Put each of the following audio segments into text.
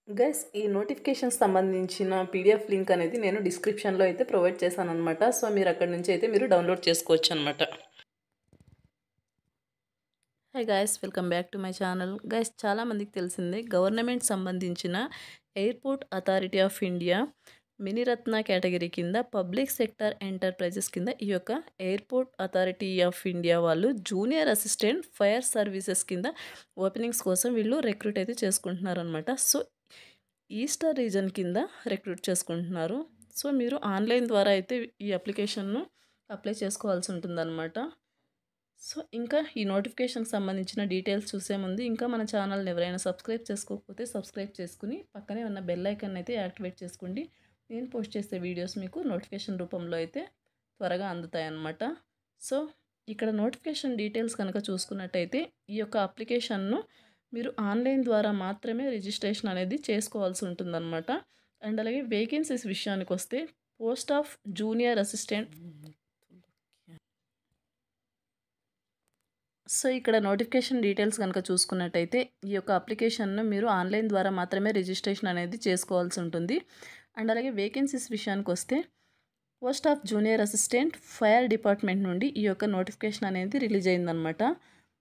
Guys ఈ notifications సంబంధించిన PDF link అనేది నేను డిస్క్రిప్షన్లో అయితే ప్రొవైడ్ చేశాను అనమాట. సో మీరు అక్కడి నుంచి అయితే మీరు డౌన్లోడ్ చేసుకోవచ్చు అనమాట. Hi guys, welcome back to my channel. Guys, చాలామందికి తెలిసిందే గవర్నమెంట్ సంబంధించిన airport authority of India Miniratna category కింద పబ్లిక్ సెక్టర్ ఎంటర్ప్రైజెస్ కింద ఈ యొక్క ఎయిర్పోర్ట్ అథారిటీ ఆఫ్ ఇండియా వాళ్ళు జూనియర్ అసిస్టెంట్ ఫైర్ సర్వీసెస్ కింద ఓపెనింగ్స్ కోసం వీళ్ళు రిక్రూట్ అయితే చేసుకుంటున్నారు అనమాట. సో ఈస్టర్ రీజన్ కింద రిక్రూట్ చేసుకుంటున్నారు. సో మీరు ఆన్లైన్ ద్వారా అయితే ఈ అప్లికేషన్ను అప్లై చేసుకోవాల్సి ఉంటుందన్నమాట. సో ఇంకా ఈ నోటిఫికేషన్కి సంబంధించిన డీటెయిల్స్ చూసే ముందు ఇంకా మన ఛానల్ని ఎవరైనా సబ్స్క్రైబ్ చేసుకోకపోతే సబ్స్క్రైబ్ చేసుకుని పక్కనే ఉన్న బెల్ ఐకాన్ అయితే యాక్టివేట్ చేసుకోండి. నేను పోస్ట్ చేసే వీడియోస్ మీకు నోటిఫికేషన్ రూపంలో అయితే త్వరగా అందుతాయన్నమాట. సో ఇక్కడ నోటిఫికేషన్ డీటెయిల్స్ కనుక చూసుకున్నట్టయితే ఈ యొక్క అప్లికేషన్ను మీరు ఆన్లైన్ ద్వారా మాత్రమే రిజిస్ట్రేషన్ అనేది చేసుకోవాల్సి ఉంటుందన్నమాట. అండ్ అలాగే వేకెన్సీస్ విషయానికి వస్తే post of junior assistant. So ఇక్కడ నోటిఫికేషన్ డీటెయిల్స్ కనుక చూసుకున్నట్టయితే ఈ యొక్క అప్లికేషన్ను మీరు ఆన్లైన్ ద్వారా మాత్రమే రిజిస్ట్రేషన్ అనేది చేసుకోవాల్సి ఉంటుంది. అండ్ అలాగే వేకెన్సీస్ విషయానికి వస్తే post of junior assistant fire department నుండి ఈ యొక్క నోటిఫికేషన్ అనేది రిలీజ్ అయిందనమాట.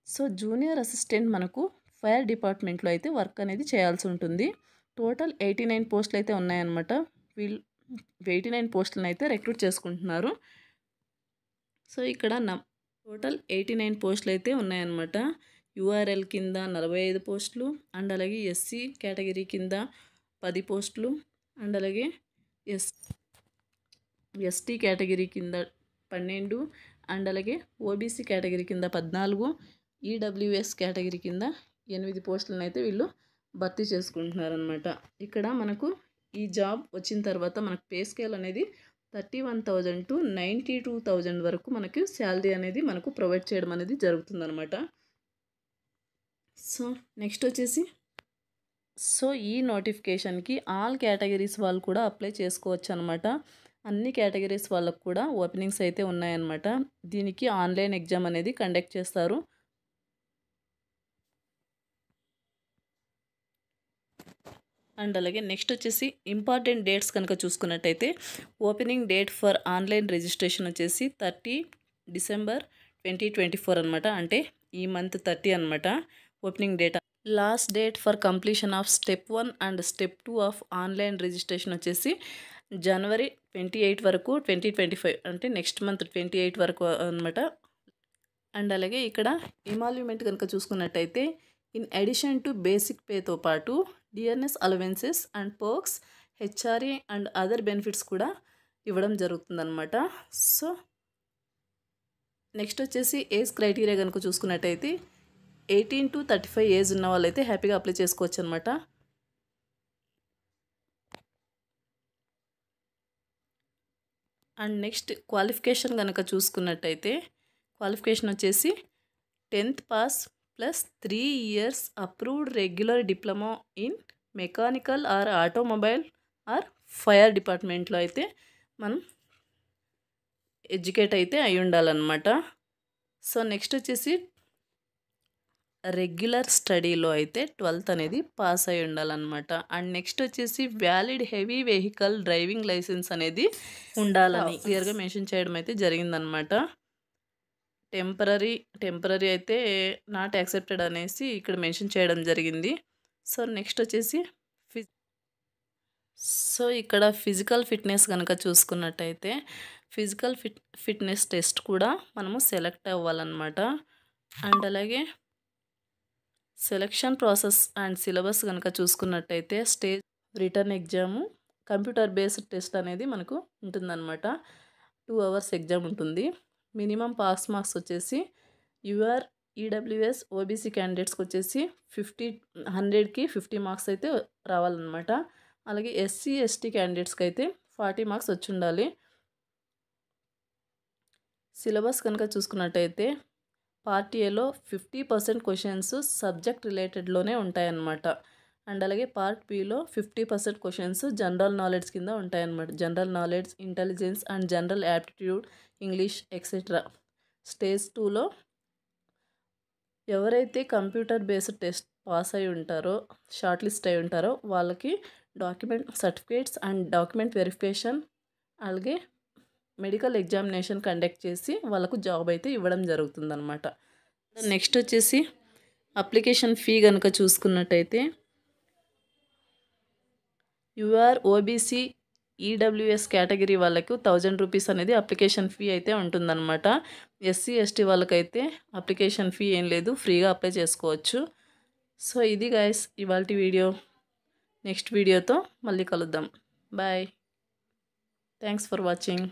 సో జూనియర్ అసిస్టెంట్ మనకు ఫైర్ డిపార్ట్మెంట్లో అయితే వర్క్ అనేది చేయాల్సి ఉంటుంది. టోటల్ 89 పోస్టులు అయితే ఉన్నాయన్నమాట. వీళ్ళు 89 పోస్టులను అయితే రిక్రూట్ చేసుకుంటున్నారు. సో ఇక్కడ టోటల్ 89 పోస్టులు అయితే ఉన్నాయన్నమాట. యూఆర్ఎల్ కింద 45 పోస్టులు, అండ్ అలాగే ఎస్సీ కేటగిరీ కింద 10 పోస్టులు, అండ్ అలాగే ఎస్టీ కేటగిరీ కింద 12, అండ్ అలాగే ఓబీసీ కేటగిరీ కింద 14, ఈడబ్ల్యూఎస్ కేటగిరీ కింద 8 పోస్టులను అయితే వీళ్ళు భర్తీ చేసుకుంటున్నారనమాట. ఇక్కడ మనకు ఈ జాబ్ వచ్చిన తర్వాత మనకు పే స్కేల్ అనేది 31,000 to 92,000 వరకు మనకి శాలరీ అనేది మనకు ప్రొవైడ్ చేయడం అనేది జరుగుతుందనమాట. సో నెక్స్ట్ వచ్చేసి ఈ నోటిఫికేషన్కి ఆల్ కేటగిరీస్ వాళ్ళు కూడా అప్లై చేసుకోవచ్చు అనమాట. అన్ని కేటగిరీస్ వాళ్ళకు కూడా ఓపెనింగ్స్ అయితే ఉన్నాయన్నమాట. దీనికి ఆన్లైన్ ఎగ్జామ్ అనేది కండక్ట్ చేస్తారు. అండ్ అలాగే నెక్స్ట్ వచ్చేసి ఇంపార్టెంట్ డేట్స్ కనుక చూసుకున్నట్టయితే opening date for online registration వచ్చేసి 30 December 2024 అనమాట. అంటే ఈ మంత్ 30 అనమాట opening date. Last date for completion of step 1 and step 2 of online registration వచ్చేసి January 28 వరకు 2025, అంటే నెక్స్ట్ మంత్ 28 వరకు అనమాట. అండ్ అలాగే ఇక్కడ ఇమాల్యుమెంట్ కనుక చూసుకున్నట్టయితే ఇన్ అడిషన్ టు బేసిక్ పేతో పాటు DRS allowances and perks, HRA and other benefits కూడా ఇవ్వడం జరుగుతుందన్నమాట. సో నెక్స్ట్ వచ్చేసి ఏజ్ క్రైటీరియా కనుక చూసుకున్నట్టయితే 18 to 35 ఏజ్ ఉన్న వాళ్ళైతే హ్యాపీగా అప్లై చేసుకోవచ్చు అనమాట. అండ్ నెక్స్ట్ క్వాలిఫికేషన్ కనుక చూసుకున్నట్టయితే క్వాలిఫికేషన్ వచ్చేసి 10th pass plus 3 years approved regular diploma in mechanical or automobile or fire డిపార్ట్మెంట్లో అయితే మనం ఎడ్యుకేట్ అయితే అయి ఉండాలన్నమాట. సో నెక్స్ట్ వచ్చేసి రెగ్యులర్ స్టడీలో అయితే 12th అనేది పాస్ అయి ఉండాలన్నమాట. అండ్ నెక్స్ట్ వచ్చేసి valid heavy vehicle driving licence అనేది ఉండాలని క్లియర్గా మెన్షన్ చేయడం అయితే జరిగిందనమాట. టెంపరీ అయితే నాట్ యాక్సెప్టెడ్ అనేసి ఇక్కడ మెన్షన్ చేయడం జరిగింది. సో నెక్స్ట్ వచ్చేసి ఇక్కడ ఫిజికల్ ఫిట్నెస్ కనుక చూసుకున్నట్టయితే ఫిజికల్ ఫిట్నెస్ టెస్ట్ కూడా మనము సెలెక్ట్ అవ్వాలన్నమాట. అండ్ అలాగే సెలెక్షన్ ప్రాసెస్ అండ్ సిలబస్ కనుక చూసుకున్నట్టయితే stage return exam, computer based test అనేది మనకు ఉంటుందన్నమాట. 2 hours ఎగ్జామ్ ఉంటుంది. మినిమం పాస్ మార్క్స్ వచ్చేసి యూఆర్, ఈడబ్ల్యూఎస్, ఓబీసీ క్యాండిడేట్స్కి వచ్చేసి 100కి 50 మార్క్స్ అయితే రావాలన్నమాట. అలాగే ఎస్సీ ఎస్టీ క్యాండిడేట్స్కి అయితే 40 మార్క్స్ వచ్చి ఉండాలి. సిలబస్ కనుక చూసుకున్నట్టయితే పార్ట్ ఏలో 50% క్వశ్చన్స్ సబ్జెక్ట్ రిలేటెడ్లోనే ఉంటాయన్నమాట. అండ్ అలాగే part below 50% questions general knowledge కింద ఉంటాయన్నమాట. General knowledge, intelligence and general aptitude, English etcetera. Stage 2లో ఎవరైతే కంప్యూటర్ బేస్డ్ టెస్ట్ పాస్ అయి ఉంటారో, షార్ట్ లిస్ట్ అయి ఉంటారో వాళ్ళకి document certificates and document verification అలాగే మెడికల్ ఎగ్జామినేషన్ కండక్ట్ చేసి వాళ్ళకు జాబ్ అయితే ఇవ్వడం జరుగుతుందన్నమాట. నెక్స్ట్ వచ్చేసి అప్లికేషన్ ఫీ కనుక చూసుకున్నట్టయితే యూఆర్ ఓబీసీ ఈడబ్ల్యూఎస్ కేటగిరీ వాళ్ళకు 1000 రూపీస్ అనేది అప్లికేషన్ ఫీ అయితే ఉంటుందన్నమాట. ఎస్సీ ఎస్టీ వాళ్ళకైతే అప్లికేషన్ ఫీ ఏం లేదు, ఫ్రీగా అప్లై చేసుకోవచ్చు. సో ఇది గైస్ ఇవాల్టి వీడియో. నెక్స్ట్ వీడియోతో మళ్ళీ కలుద్దాం. బాయ్. Thanks for watching.